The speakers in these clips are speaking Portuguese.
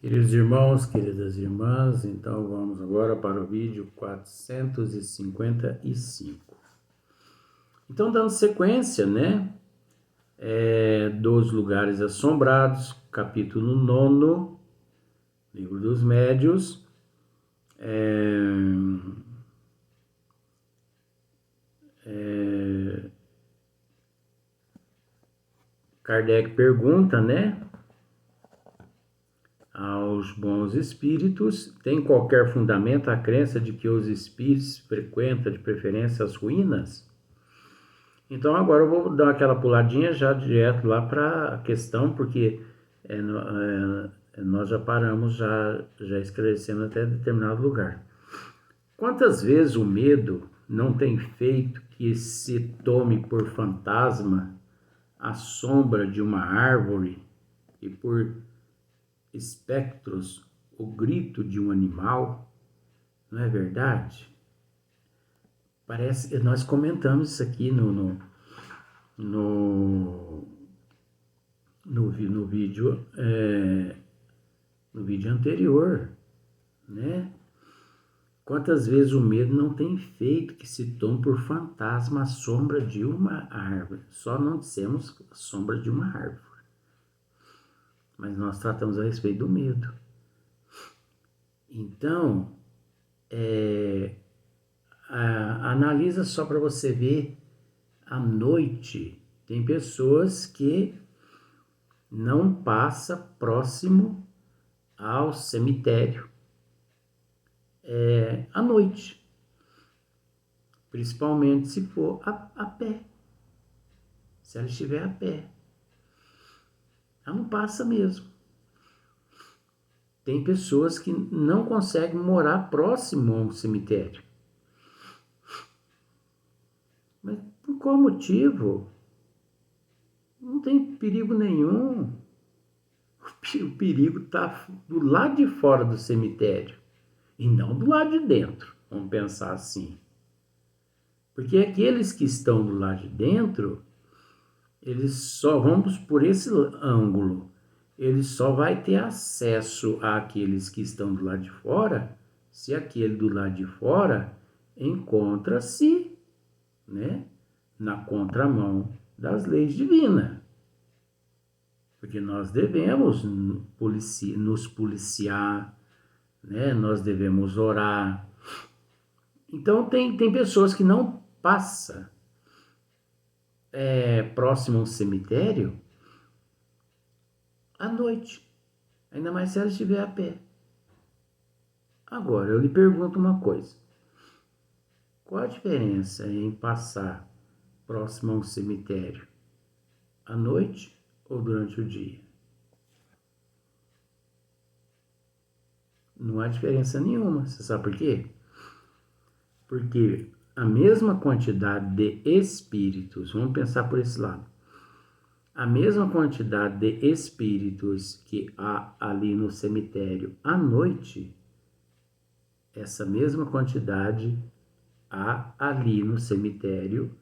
Queridos irmãos, queridas irmãs, então vamos agora para o vídeo 455. Então, dando sequência, dos lugares assombrados, capítulo 9, livro dos médios, Kardec pergunta, aos bons espíritos: tem qualquer fundamento a crença de que os espíritos frequentam de preferência as ruínas? Então agora eu vou dar aquela puladinha já direto lá para a questão, porque nós já paramos, já esclarecendo até determinado lugar. Quantas vezes o medo não tem feito que se tome por fantasma a sombra de uma árvore e por espectros o grito de um animal? Não é verdade? Parece, nós comentamos isso aqui no vídeo anterior, né? Quantas vezes o medo não tem feito que se tome por fantasma a sombra de uma árvore? Só não dissemos a sombra de uma árvore, mas nós tratamos a respeito do medo. Então, analisa só para você ver. À noite, tem pessoas que não passam próximo ao cemitério à noite, principalmente se for a pé. Se ela estiver a pé, ela não passa mesmo. Tem pessoas que não conseguem morar próximo a um cemitério. Mas por qual motivo? Não tem perigo nenhum. O perigo está do lado de fora do cemitério e não do lado de dentro. Vamos pensar assim. Porque aqueles que estão do lado de dentro, eles só, vamos por esse ângulo, ele só vai ter acesso àqueles que estão do lado de fora se aquele do lado de fora encontra-se, na contramão das leis divinas. Porque nós devemos nos policiar, nós devemos orar. Então tem pessoas que não passam próximo a um cemitério à noite, ainda mais se ela estiver a pé. Agora, eu lhe pergunto uma coisa: qual a diferença em passar próximo a um cemitério à noite ou durante o dia? Não há diferença nenhuma. Você sabe por quê? Porque a mesma quantidade de espíritos, vamos pensar por esse lado, a mesma quantidade de espíritos que há ali no cemitério à noite, essa mesma quantidade há ali no cemitério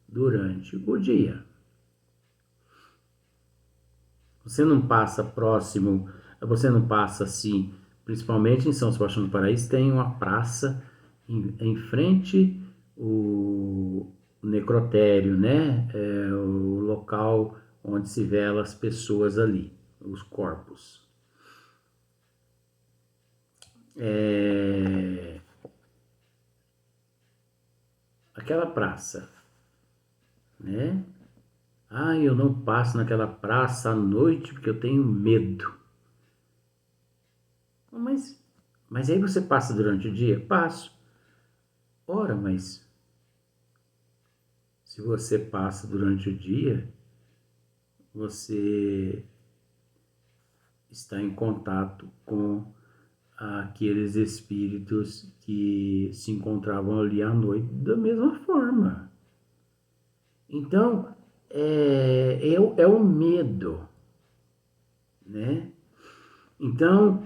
durante o dia. Você não passa próximo, você não passa assim, principalmente em São Sebastião do Paraíso, tem uma praça em frente o necrotério, o local onde se vela as pessoas ali, os corpos. Aquela praça, eu não passo naquela praça à noite porque eu tenho medo. Mas aí você passa durante o dia? Passo. Ora, mas se você passa durante o dia, você está em contato com aqueles espíritos que se encontravam ali à noite da mesma forma. Então, é o medo, Então,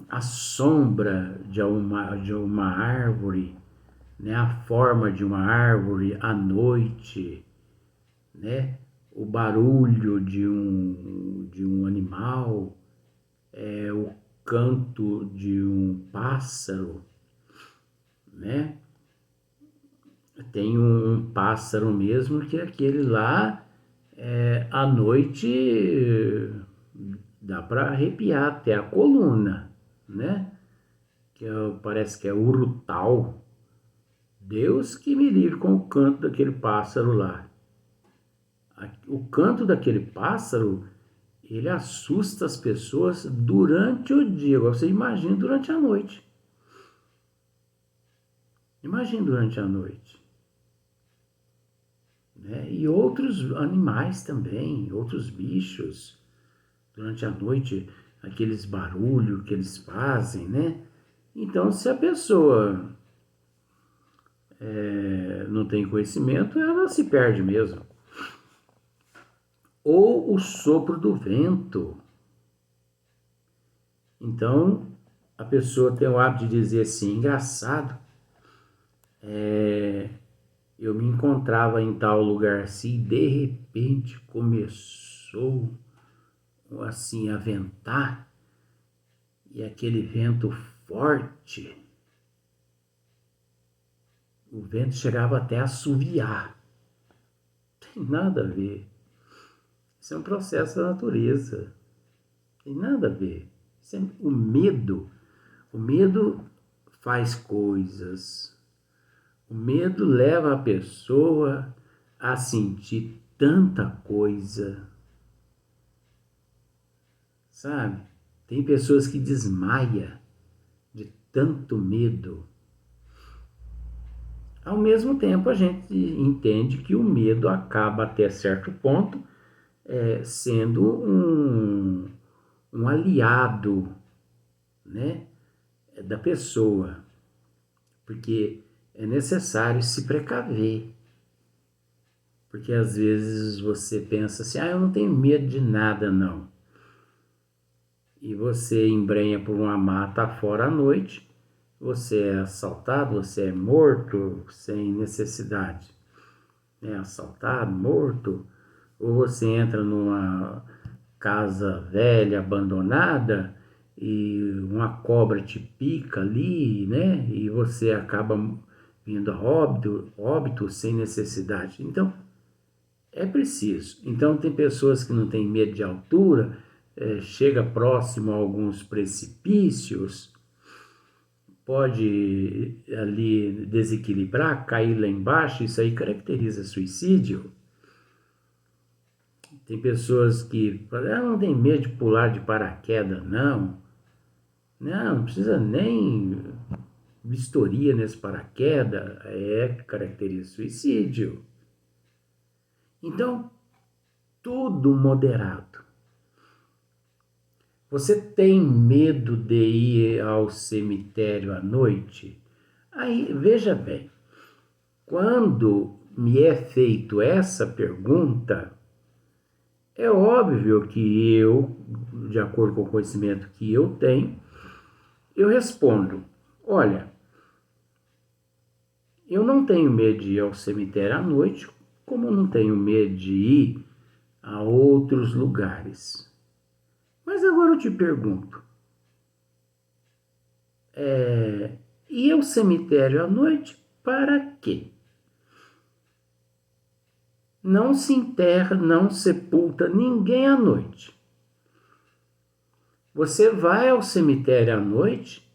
a sombra de uma árvore, a forma de uma árvore à noite, o barulho de um animal, o canto de um pássaro, né? Tem um pássaro mesmo que aquele lá, à noite, dá para arrepiar até a coluna, né? Parece que é urutau. Deus que me livre com o canto daquele pássaro lá. O canto daquele pássaro, ele assusta as pessoas durante o dia. Agora você imagina durante a noite. Imagina durante a noite. Né? E outros animais também, outros bichos. Durante a noite, aqueles barulhos que eles fazem, né? Então, se a pessoa não tem conhecimento, ela se perde mesmo. Ou o sopro do vento. Então, a pessoa tem o hábito de dizer assim, engraçado, eu me encontrava em tal lugar assim, e de repente começou assim a ventar, e aquele vento forte, o vento chegava até a assoviar. Não tem nada a ver. Isso é um processo da natureza. Não tem nada a ver. O medo faz coisas. O medo leva a pessoa a sentir tanta coisa. Sabe? Tem pessoas que desmaiam de tanto medo. Ao mesmo tempo, a gente entende que o medo acaba até certo ponto sendo um aliado, né, da pessoa, porque é necessário se precaver, porque às vezes você pensa assim, eu não tenho medo de nada não, e você embrenha por uma mata fora à noite, você é assaltado, você é morto sem necessidade, assaltado, morto, ou você entra numa casa velha, abandonada, e uma cobra te pica ali, né? E você acaba vindo a óbito sem necessidade. Então, é preciso. Então, tem pessoas que não têm medo de altura, chega próximo a alguns precipícios, pode ali desequilibrar, cair lá embaixo, isso aí caracteriza suicídio. Tem pessoas que falam, não tem medo de pular de paraquedas, não. Não precisa nem vistoria nesse paraquedas, caracteriza suicídio. Então, tudo moderado. Você tem medo de ir ao cemitério à noite? Aí, veja bem, quando me é feito essa pergunta, é óbvio que eu, de acordo com o conhecimento que eu tenho, eu respondo, olha, eu não tenho medo de ir ao cemitério à noite, como eu não tenho medo de ir a outros lugares. Mas agora eu te pergunto, ir ao cemitério à noite para quê? Não se enterra, não sepulta ninguém à noite. Você vai ao cemitério à noite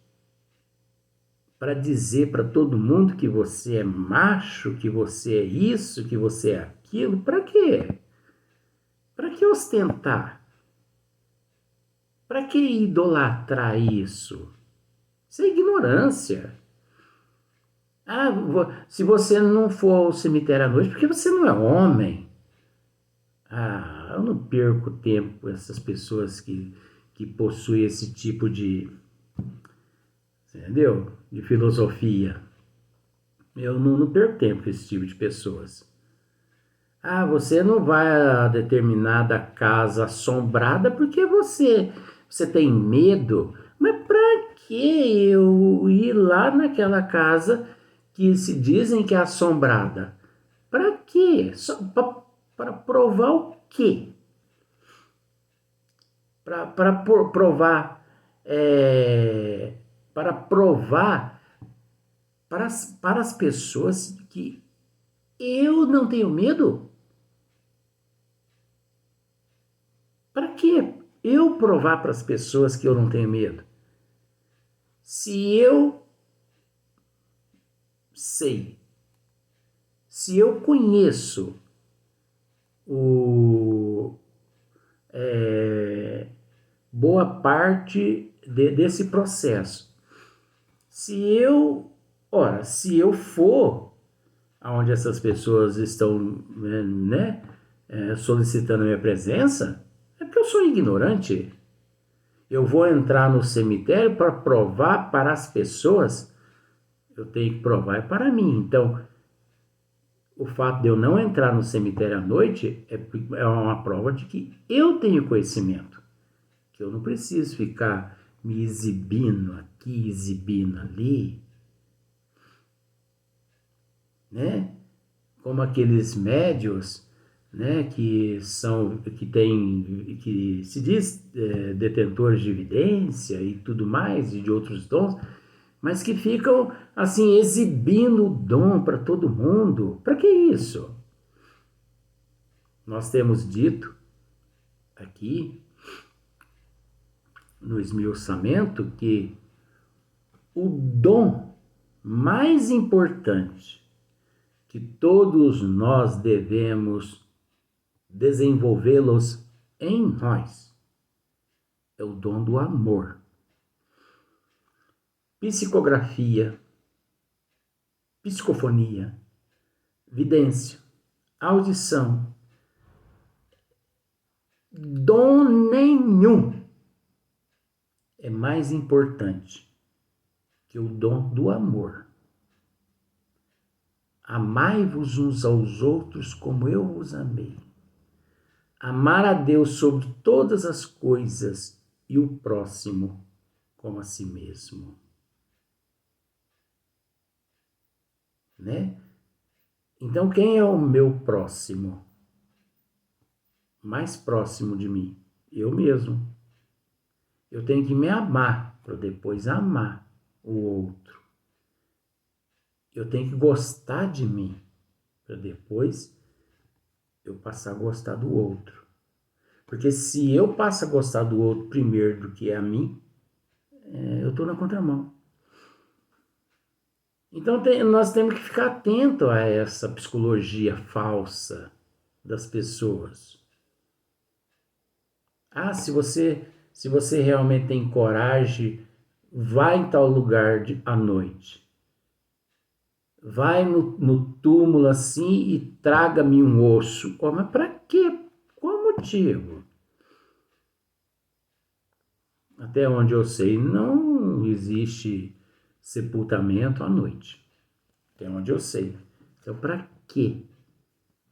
para dizer para todo mundo que você é macho, que você é isso, que você é aquilo. Para quê? Para que ostentar? Para que idolatrar isso? Isso é ignorância. Se você não for ao cemitério à noite, porque você não é homem. Eu não perco tempo com essas pessoas que possuem esse tipo de, entendeu? De filosofia. Eu não perco tempo com esse tipo de pessoas. Você não vai a determinada casa assombrada porque você tem medo. Mas para que eu ir lá naquela casa que se dizem que é assombrada? Para quê? Para provar o quê? Para provar para provar para as pessoas que eu não tenho medo? Para que eu provar para as pessoas que eu não tenho medo? Se eu sei, se eu conheço o, boa parte desse processo, se eu for aonde essas pessoas estão, né, solicitando a minha presença, é porque eu sou ignorante. Eu vou entrar no cemitério para provar para as pessoas, eu tenho que provar para mim. Então, o fato de eu não entrar no cemitério à noite é uma prova de que eu tenho conhecimento, que eu não preciso ficar me exibindo aqui, exibindo ali, né? Como aqueles médios, né, que se diz detentores de evidência e tudo mais, e de outros dons, mas que ficam assim exibindo o dom para todo mundo. Para que isso? Nós temos dito aqui no esmiuçamento que o dom mais importante que todos nós devemos desenvolvê-los em nós é o dom do amor. Psicografia, psicofonia, vidência, audição, dom nenhum é mais importante que o dom do amor. Amai-vos uns aos outros como eu vos amei. Amar a Deus sobre todas as coisas e o próximo como a si mesmo. Né? Então, quem é o meu próximo? Mais próximo de mim? Eu mesmo. Eu tenho que me amar para depois amar o outro. Eu tenho que gostar de mim para depois eu passar a gostar do outro. Porque se eu passo a gostar do outro primeiro do que a mim, eu estou na contramão. Então nós temos que ficar atento a essa psicologia falsa das pessoas. Ah, se você realmente tem coragem, vai em tal lugar à noite. Vai no túmulo assim e traga-me um osso. Oh, mas para quê? Qual motivo? Até onde eu sei, não existe sepultamento à noite. Até onde eu sei. Então, para quê?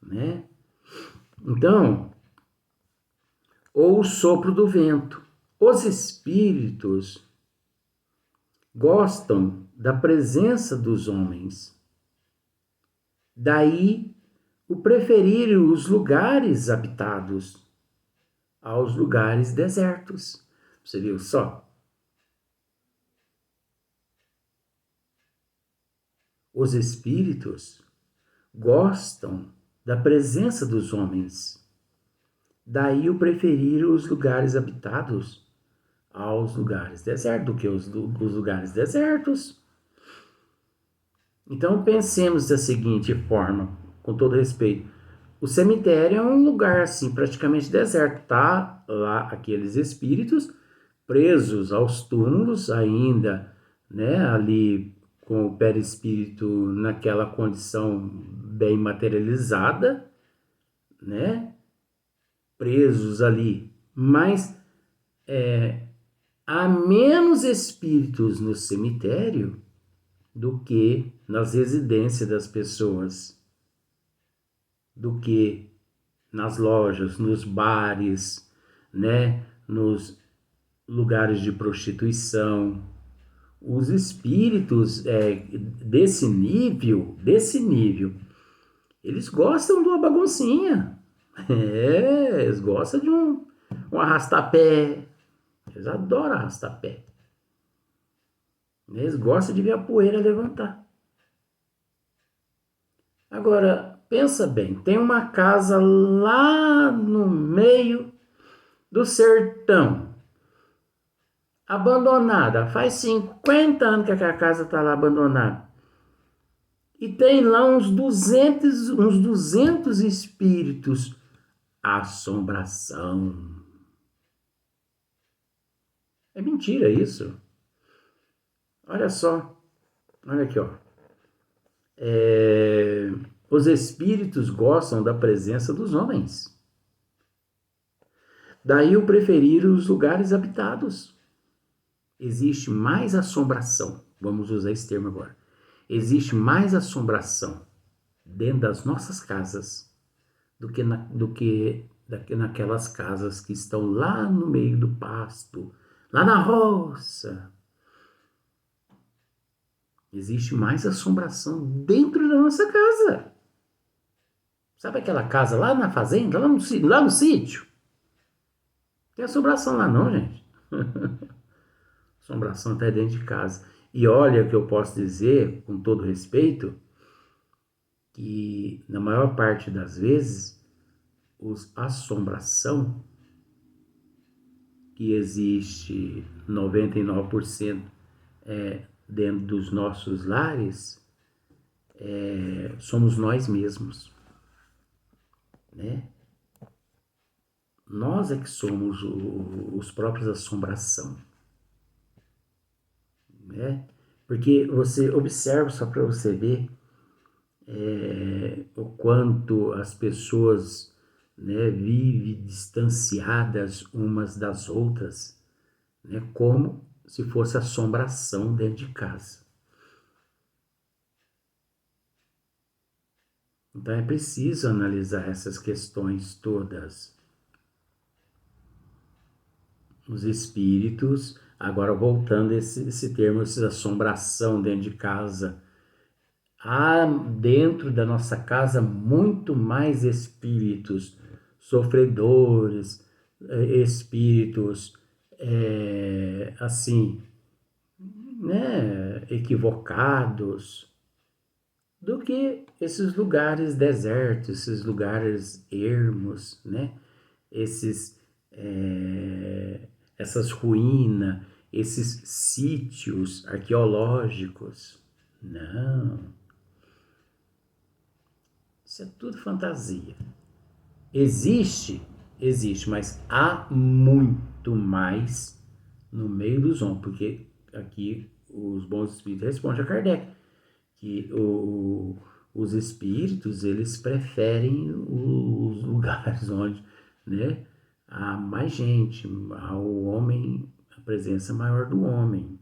Né? Então, ou o sopro do vento. Os espíritos gostam da presença dos homens. Daí o preferir os lugares habitados aos lugares desertos. Você viu só? Os espíritos gostam da presença dos homens. Daí o preferir os lugares habitados aos lugares desertos, do que os lugares desertos. Então pensemos da seguinte forma, com todo respeito. O cemitério é um lugar assim praticamente deserto, tá lá aqueles espíritos presos aos túmulos ainda, né, ali com o perispírito naquela condição bem materializada, né, presos ali, mas há menos espíritos no cemitério do que nas residências das pessoas, do que nas lojas, nos bares, né, nos lugares de prostituição. Os espíritos desse nível, eles gostam de uma baguncinha. Eles gostam de um arrastapé, Eles adoram arrastar pé. Eles gostam de ver a poeira levantar. Agora, pensa bem, tem uma casa lá no meio do sertão, abandonada. Faz 50 anos que a casa está lá abandonada. E tem lá uns 200 espíritos. Assombração. É mentira isso. Olha só. Olha aqui, ó. Os espíritos gostam da presença dos homens. Daí o preferir os lugares habitados. Existe mais assombração. Vamos usar esse termo agora. Existe mais assombração dentro das nossas casas do que naquelas casas que estão lá no meio do pasto, lá na roça. Existe mais assombração dentro da nossa casa. Sabe aquela casa lá na fazenda, lá no sítio? Tem assombração lá não, gente. Assombração até dentro de casa. E olha que eu posso dizer, com todo respeito, que na maior parte das vezes, a assombração que existe 99% dentro dos nossos lares, somos nós mesmos, né? Nós é que somos os próprios assombração, né? Porque você observa, só para você ver o quanto as pessoas, né, vivem distanciadas umas das outras, né, como se fosse assombração dentro de casa. Então é preciso analisar essas questões todas. Os espíritos, agora voltando esse termo, essa assombração dentro de casa. Há dentro da nossa casa muito mais espíritos sofredores, espíritos assim, né, equivocados, do que esses lugares desertos, esses lugares ermos, né? Essas ruínas, esses sítios arqueológicos. Não. Isso é tudo fantasia. Existe, mas há muito mais no meio dos homens, porque aqui os bons espíritos respondem a Kardec, que os espíritos, eles preferem os lugares onde, né, há mais gente, há o homem, a presença maior do homem.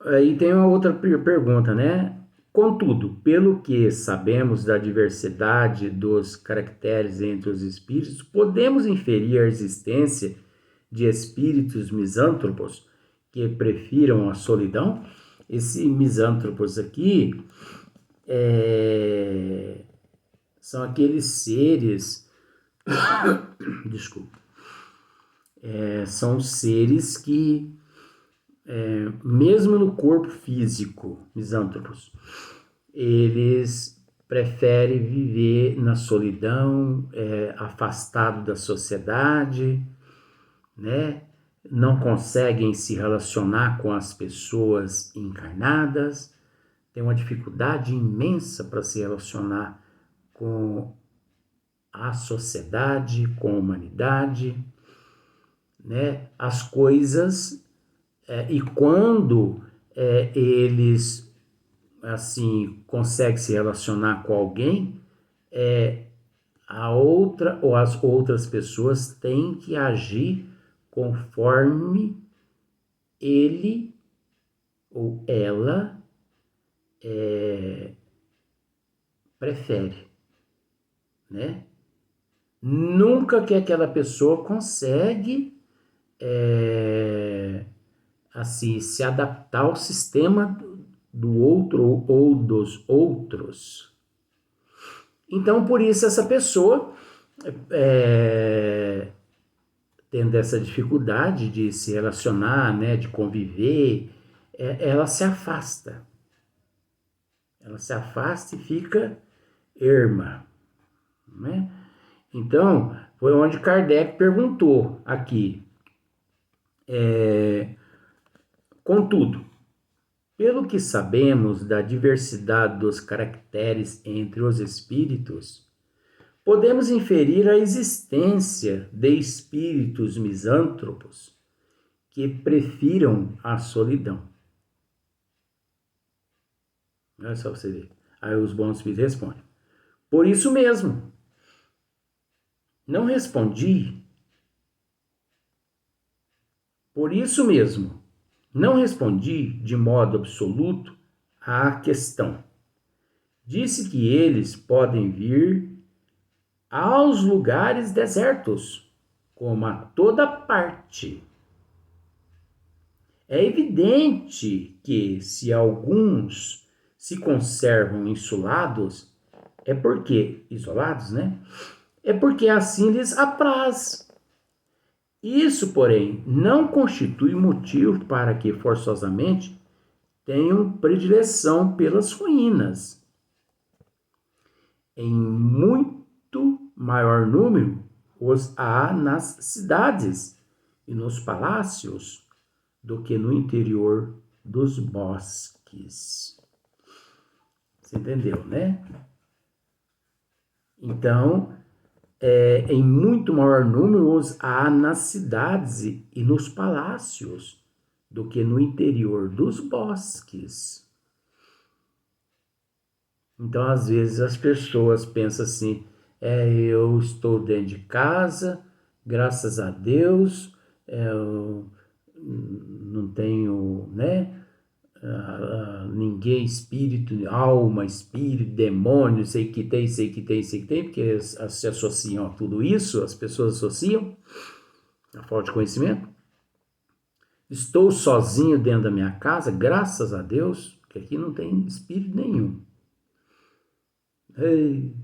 Aí tem uma outra pergunta, né? Contudo, pelo que sabemos da diversidade dos caracteres entre os espíritos, podemos inferir a existência de espíritos misântropos que prefiram a solidão? Esse misântropos aqui são aqueles seres, desculpa, são seres que mesmo no corpo físico, misântropos, eles preferem viver na solidão, afastado da sociedade, né? Não conseguem se relacionar com as pessoas encarnadas, têm uma dificuldade imensa para se relacionar com a sociedade, com a humanidade, né? As coisas. E quando eles assim conseguem se relacionar com alguém, a outra ou as outras pessoas têm que agir conforme ele ou ela prefere, né? Nunca que aquela pessoa consegue assim, se adaptar ao sistema do outro ou dos outros. Então, por isso, essa pessoa tendo essa dificuldade de se relacionar, né, de conviver, ela se afasta. Ela se afasta e fica erma, né? Então, foi onde Kardec perguntou aqui. Contudo, pelo que sabemos da diversidade dos caracteres entre os espíritos, podemos inferir a existência de espíritos misântropos que prefiram a solidão. Olha só você ver. Aí os bons espíritos respondem. Por isso mesmo, não respondi. Por isso mesmo, não respondi de modo absoluto à questão. Disse que eles podem vir aos lugares desertos, como a toda parte. É evidente que, se alguns se conservam isolados, isolados, né? É porque assim lhes apraz. Isso, porém, não constitui motivo para que forçosamente tenham predileção pelas ruínas. Em muito maior número os há nas cidades e nos palácios do que no interior dos bosques. Você entendeu, né? Então, em muito maior número os há nas cidades e nos palácios do que no interior dos bosques. Então, às vezes, as pessoas pensam assim, eu estou dentro de casa, graças a Deus, eu não tenho, né, ninguém, espírito, alma, espírito, demônio, sei que tem, porque se associam a tudo isso, as pessoas associam a falta de conhecimento. Estou sozinho dentro da minha casa, graças a Deus, que aqui não tem espírito nenhum. Ei,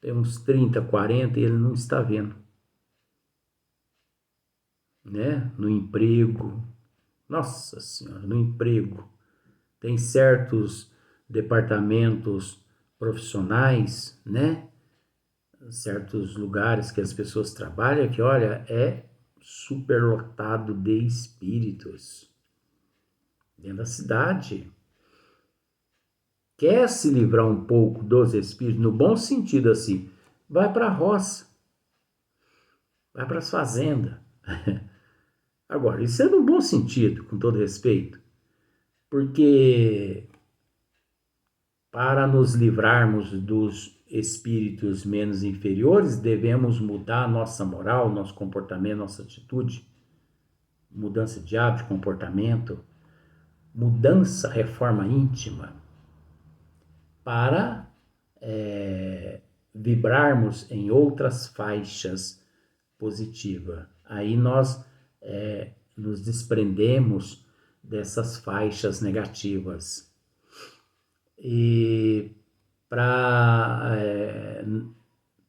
tem uns 30, 40 e ele não está vendo. Né? No emprego, nossa senhora, no emprego, tem certos departamentos profissionais, né? Certos lugares que as pessoas trabalham que, olha, é superlotado de espíritos. Dentro da cidade. Quer se livrar um pouco dos espíritos, no bom sentido assim, vai para a roça, vai para as fazendas. Agora, isso é no bom sentido, com todo respeito, porque para nos livrarmos dos espíritos menos inferiores, devemos mudar nossa moral, nosso comportamento, nossa atitude, mudança de hábito, comportamento, mudança, reforma íntima, para vibrarmos em outras faixas positivas. Aí nós nos desprendemos dessas faixas negativas. E para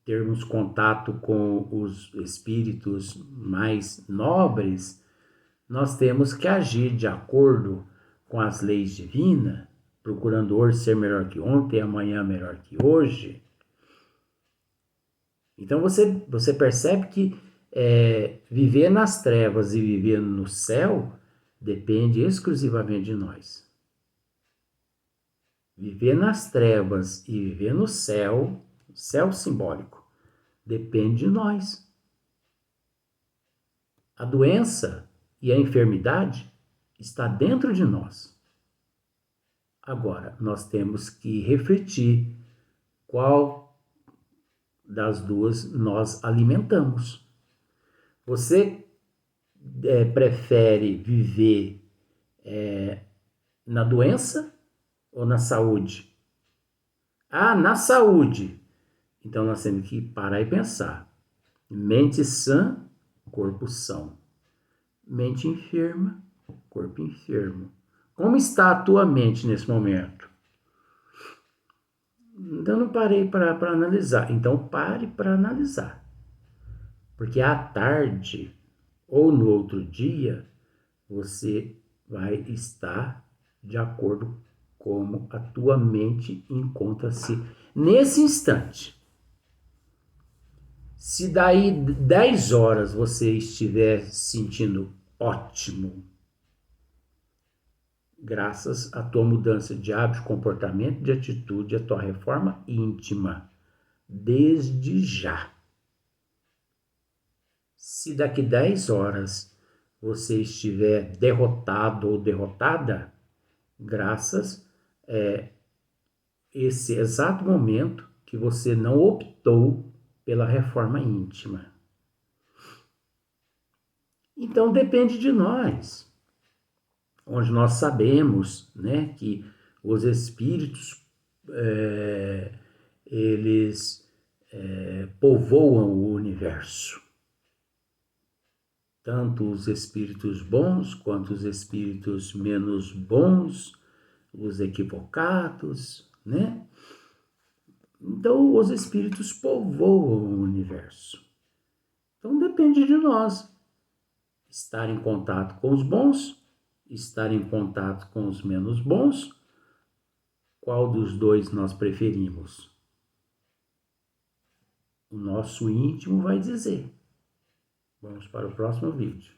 termos contato com os espíritos mais nobres, nós temos que agir de acordo com as leis divinas, procurando hoje ser melhor que ontem, amanhã melhor que hoje. Então você percebe que viver nas trevas e viver no céu depende exclusivamente de nós. Viver nas trevas e viver no céu, céu simbólico, depende de nós. A doença e a enfermidade está dentro de nós. Agora, nós temos que refletir qual das duas nós alimentamos. Você prefere viver na doença ou na saúde? Ah, na saúde. Então nós temos que parar e pensar. Mente sã, corpo são. Mente enferma, corpo enfermo. Como está a tua mente nesse momento? Então não parei para analisar. Então pare para analisar. Porque à tarde ou no outro dia, você vai estar de acordo como a tua mente encontra-se nesse instante. Se daí 10 horas você estiver se sentindo ótimo, graças à tua mudança de hábito, comportamento, de atitude, à tua reforma íntima, desde já. Se daqui 10 horas você estiver derrotado ou derrotada, graças a esse exato momento que você não optou pela reforma íntima. Então depende de nós, onde nós sabemos, né, que os espíritos eles povoam o universo. Tanto os espíritos bons quanto os espíritos menos bons, os equivocados, né? Então, os espíritos povoam o universo. Então, depende de nós estar em contato com os bons, estar em contato com os menos bons. Qual dos dois nós preferimos? O nosso íntimo vai dizer. Vamos para o próximo vídeo.